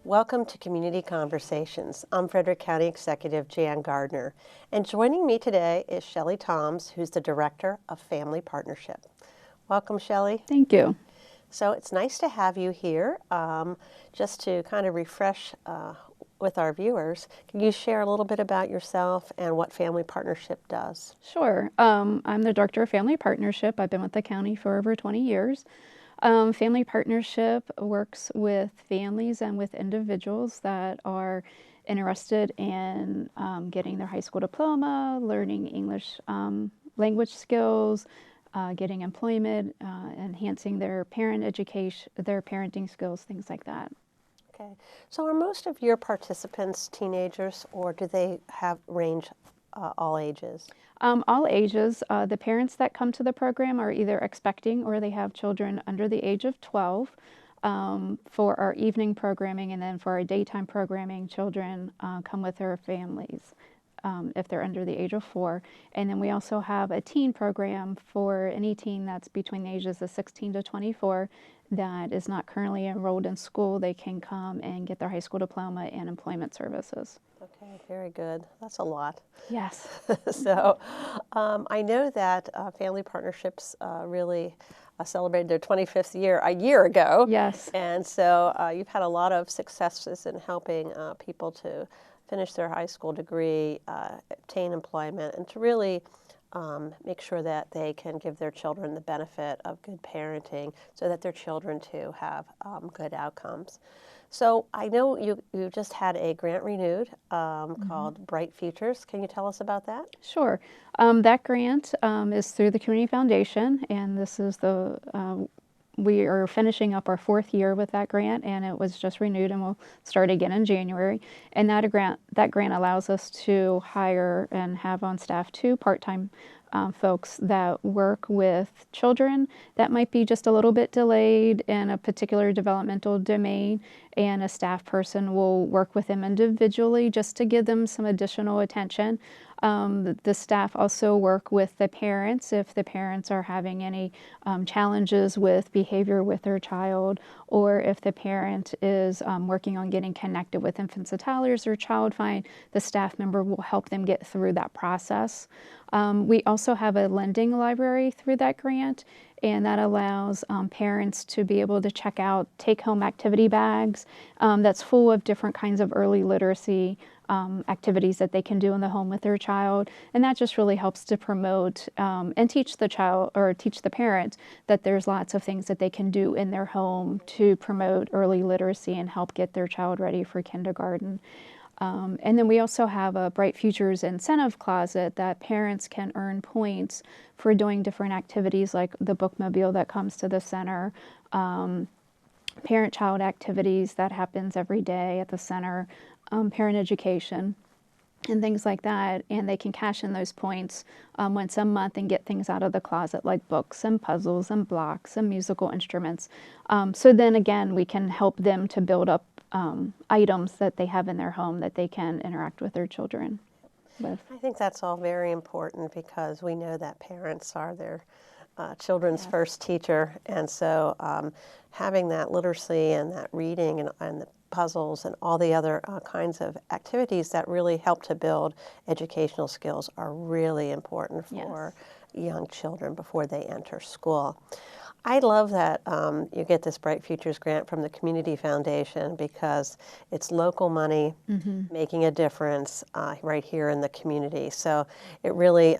Welcome to Community Conversations. I'm Frederick County Executive Jan Gardner, and joining me today is Shelley Toms, who's the Director of Family Partnership. Welcome, Shelley. Thank you. So it's nice to have you here. Just to kind of refresh with our viewers, can you share a little bit about yourself and what Family Partnership does? Sure. I'm the Director of Family Partnership. I've been with the county for over 20 years. Family Partnership works with families and with individuals that are interested in getting their high school diploma, learning English language skills, getting employment, enhancing their parent education, their parenting skills, things like that. Okay. So are most of your participants teenagers, or do they have range all ages? All ages. The parents that come to the program are either expecting or they have children under the age of 12. For our evening programming, and then for our daytime programming, children come with their families if they're under the age of 4. And then we also have a teen program for any teen that's between the ages of 16 to 24 that is not currently enrolled in school. They can come and get their high school diploma and employment services. Okay, very good. That's a lot. Yes. So I know that Family Partnerships really celebrated their 25th year a year ago. Yes. And so you've had a lot of successes in helping people to finish their high school degree, obtain employment, and to really make sure that they can give their children the benefit of good parenting so that their children too have good outcomes. So I know you just had a grant renewed called Bright Futures. Can you tell us about that? Sure. That grant is through the Community Foundation, and this is we are finishing up our 4th year with that grant, and it was just renewed, and we'll start again in January. And that grant allows us to hire and have on staff 2 part-time folks that work with children that might be just a little bit delayed in a particular developmental domain, and a staff person will work with them individually just to give them some additional attention. The staff also work with the parents if the parents are having any challenges with behavior with their child, or if the parent is working on getting connected with infants and toddlers or child find, the staff member will help them get through that process. We also have a lending library through that grant, and that allows parents to be able to check out take-home activity bags that's full of different kinds of early literacy activities that they can do in the home with their child. And that just really helps to promote and teach the child, or teach the parent, that there's lots of things that they can do in their home to promote early literacy and help get their child ready for kindergarten. And then we also have a Bright Futures incentive closet that parents can earn points for doing different activities, like the bookmobile that comes to the center, parent-child activities that happens every day at the center, parent education, and things like that. And they can cash in those points once a month and get things out of the closet like books and puzzles and blocks and musical instruments. So then again, we can help them to build up items that they have in their home that they can interact with their children with. I think that's all very important because we know that parents are their children's first teacher, and so having that literacy and that reading and the puzzles and all the other kinds of activities that really help to build educational skills are really important for young children before they enter school. I love that you get this Bright Futures grant from the Community Foundation because it's local money making a difference right here in the community. So it really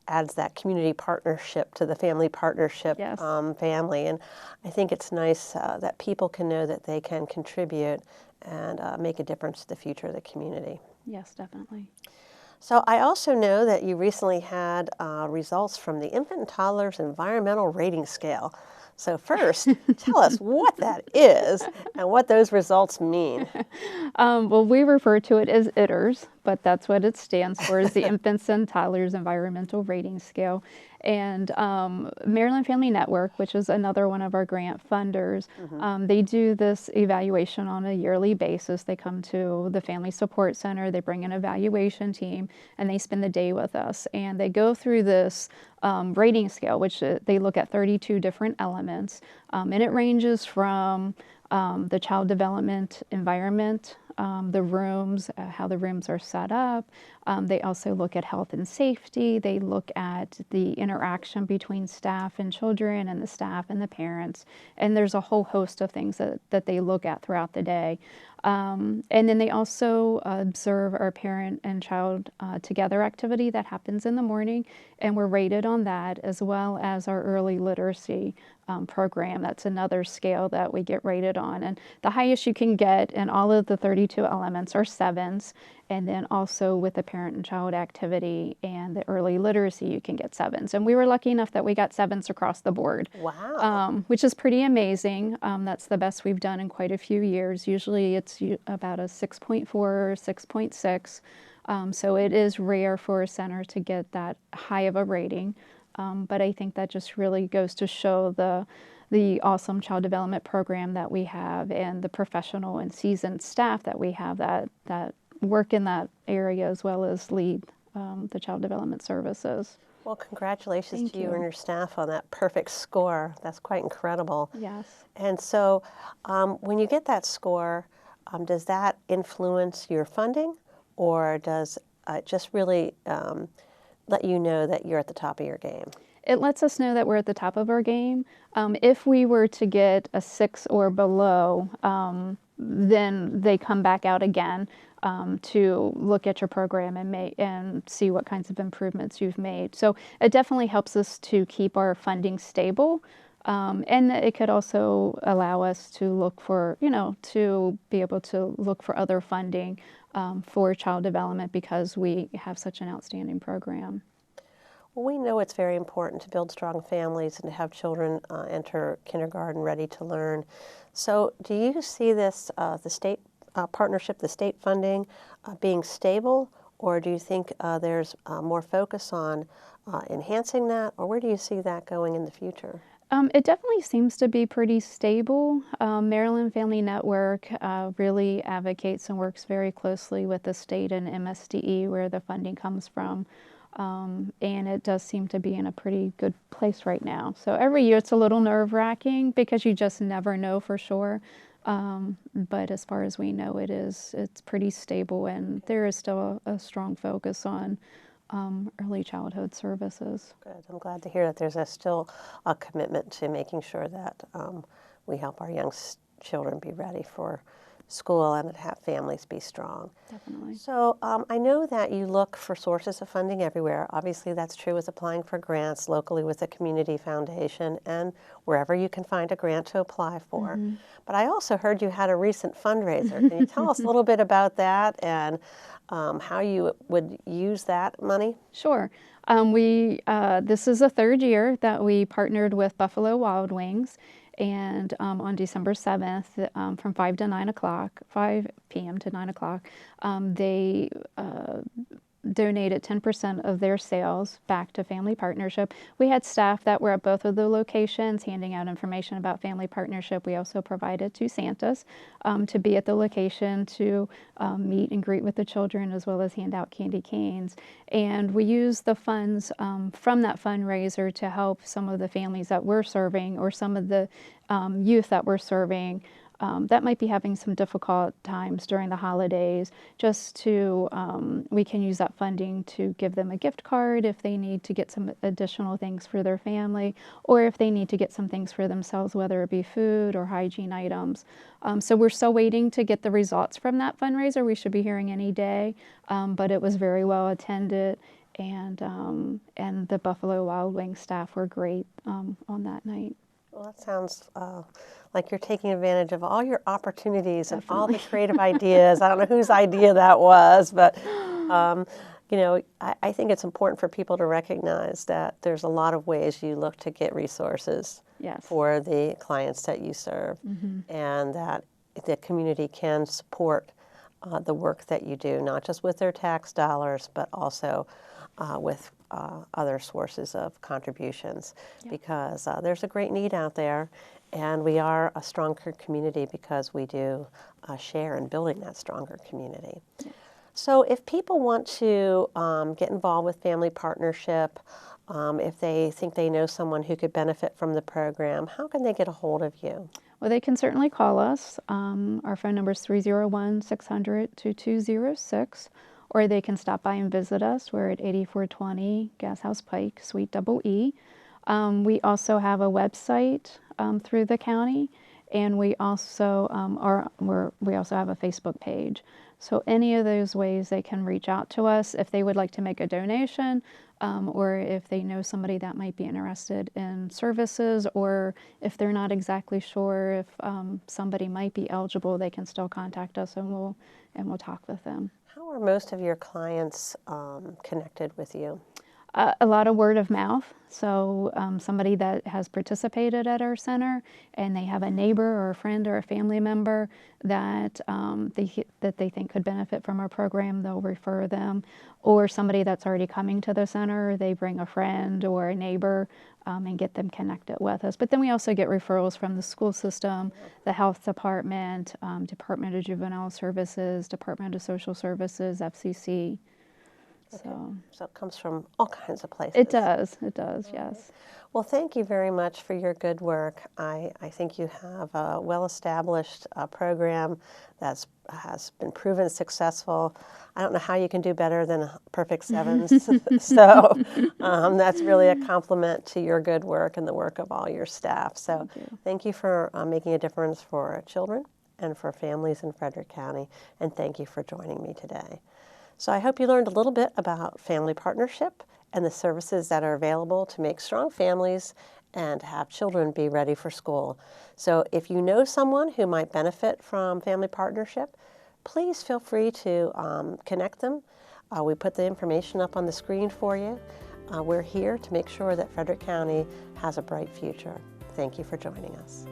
adds that community partnership to the Family Partnership family. And I think it's nice that people can know that they can contribute and make a difference to the future of the community. Yes, definitely. So I also know that you recently had results from the Infant and Toddlers Environmental Rating Scale. So first, tell us what that is and what those results mean. Well, we refer to it as ITERS, but that's what it stands for, is the Infants and Toddlers Environmental Rating Scale. And Maryland Family Network, which is another one of our grant funders, they do this evaluation on a yearly basis. They come to the Family Support Center, they bring an evaluation team, and they spend the day with us. And they go through this rating scale, which they look at 32 different elements. And it ranges from the child development environment, the rooms, how the rooms are set up. They also look at health and safety. They look at the interaction between staff and children and the staff and the parents. And there's a whole host of things that they look at throughout the day. And then they also observe our parent and child together activity that happens in the morning, and we're rated on that, as well as our early literacy program. That's another scale that we get rated on. And the highest you can get in all of the 32 elements are 7s. And then also with the parent and child activity and the early literacy, you can get 7s. And we were lucky enough that we got 7s across the board. Wow. Which is pretty amazing. That's the best we've done in quite a few years. Usually it's about a 6.4 or 6.6. So it is rare for a center to get that high of a rating. But I think that just really goes to show the awesome child development program that we have, and the professional and seasoned staff that we have that work in that area, as well as lead the child development services. Well, congratulations Thank to you you. and your staff on that perfect score. That's quite incredible. Yes. And so when you get that score, does that influence your funding, or does it just really let you know that you're at the top of your game? It lets us know that we're at the top of our game. If we were to get a 6 or below, then they come back out again to look at your program and see what kinds of improvements you've made. So it definitely helps us to keep our funding stable. And it could also allow us to look for, to be able to look for other funding for child development, because we have such an outstanding program. Well, we know it's very important to build strong families and to have children enter kindergarten ready to learn. So do you see this, the state partnership, the state funding, being stable, or do you think there's more focus on enhancing that, or where do you see that going in the future? It definitely seems to be pretty stable. Maryland Family Network really advocates and works very closely with the state and MSDE, where the funding comes from. And it does seem to be in a pretty good place right now. So every year it's a little nerve-wracking because you just never know for sure. But as far as we know, it's pretty stable, and there is still a strong focus on early childhood services. Good. I'm glad to hear that there's still a commitment to making sure that we help our young children be ready for school and have families be strong. Definitely. So I know that you look for sources of funding everywhere. Obviously, that's true with applying for grants locally with the community foundation and wherever you can find a grant to apply for. Mm-hmm. But I also heard you had a recent fundraiser. Can you tell us a little bit about that and how you would use that money? Sure. This is the 3rd year that we partnered with Buffalo Wild Wings. And on December 7th, from 5 p.m. to 9 o'clock, they donated 10% of their sales back to Family Partnership. We had staff that were at both of the locations handing out information about Family Partnership. We also provided 2 Santas to be at the location to meet and greet with the children, as well as hand out candy canes. And we used the funds from that fundraiser to help some of the families that we're serving, or some of the youth that we're serving that might be having some difficult times during the holidays, just to, we can use that funding to give them a gift card if they need to get some additional things for their family, or if they need to get some things for themselves, whether it be food or hygiene items. So we're still waiting to get the results from that fundraiser. We should be hearing any day, but it was very well attended, and the Buffalo Wild Wings staff were great on that night. Well, that sounds like you're taking advantage of all your opportunities. Definitely. And all the creative ideas. I don't know whose idea that was, but I think it's important for people to recognize that there's a lot of ways you look to get resources. Yes. For the clients that you serve, mm-hmm. and that the community can support the work that you do, not just with their tax dollars, but also with other sources of contributions, because there's a great need out there, and we are a stronger community because we do share in building that stronger community. So if people want to get involved with Family Partnership, if they think they know someone who could benefit from the program, how can they get a hold of you? Well, they can certainly call us. Our phone number is 301-600-2206, or they can stop by and visit us. We're at 8420 Gas House Pike, Suite Double E. We also have a website through the county, and we also we also have a Facebook page. So any of those ways they can reach out to us if they would like to make a donation, or if they know somebody that might be interested in services, or if they're not exactly sure if somebody might be eligible, they can still contact us, and we'll talk with them. How are most of your clients connected with you? A lot of word of mouth. So somebody that has participated at our center, and they have a neighbor or a friend or a family member that they think could benefit from our program, they'll refer them. Or somebody that's already coming to the center, they bring a friend or a neighbor and get them connected with us. But then we also get referrals from the school system, the health department, Department of Juvenile Services, Department of Social Services, FCC. Okay. So it comes from all kinds of places. It does, yes. Well, thank you very much for your good work. I think you have a well-established program that has been proven successful. I don't know how you can do better than perfect sevens. So that's really a compliment to your good work and the work of all your staff. So thank you for making a difference for children and for families in Frederick County. And thank you for joining me today. So I hope you learned a little bit about Family Partnership and the services that are available to make strong families and have children be ready for school. So if you know someone who might benefit from Family Partnership, please feel free to connect them. We put the information up on the screen for you. We're here to make sure that Frederick County has a bright future. Thank you for joining us.